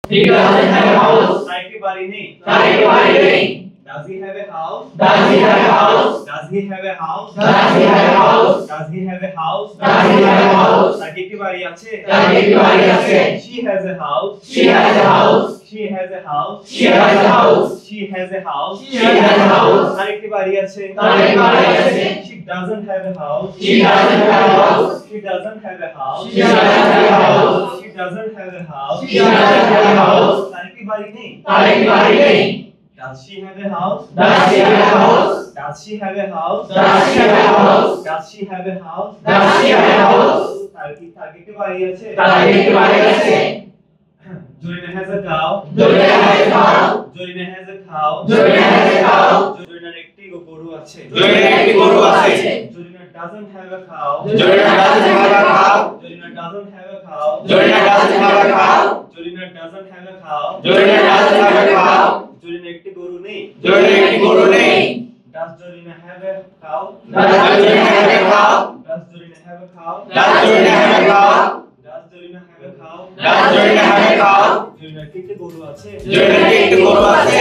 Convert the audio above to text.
He doesn't have a house. আরেকটি বাড়ি নেই। তার একটি বাড়ি নেই। Does he have a house? Does he have a house? Does he have a house? Does he have a house? Does he have a house? Does he have a house? তার কি একটি বাড়ি আছে? তার একটি বাড়ি আছে। She has a house. She has a house. She has a house. She has a house. She has a house. She has a house. তার একটি বাড়ি আছে। তার একটি বাড়ি আছে। She doesn't have a house. She doesn't have a house. She doesn't have a house. She doesn't have a house. She doesn't have a house. She doesn't have a house. তার একটি বাড়ি নেই। তার একটি বাড়ি নেই। Does she have a house? Does she have a house? Does she have a house? Does she have a house? Does she have a house? Does she have a house? তার কি বাড়ি আছে? তার একটি বাড়ি আছে। Jorina has a cow. Jorina has a cow. Jorina has a cow. Jorina has a cow. Jorinaর একটি গরু আছে। Jorina একটি গরু আছে। Jorina doesn't have a cow. Jorina doesn't have a cow. Jorina doesn't have a cow. Jorina doesn't have a cow. Jorina doesn't have a cow. Jorina doesn't have a cow. Jorina একটি গরু নেই। Jorina একটি গরু নেই। Does Jorina have a cow? Does Jorina have a cow? Does Jorina have a cow? Does Jorina have a cow? Does Jorina have a cow? Does Jorina have a cow? Jorina একটি গরু আছে। Jorina একটি গরু আছে।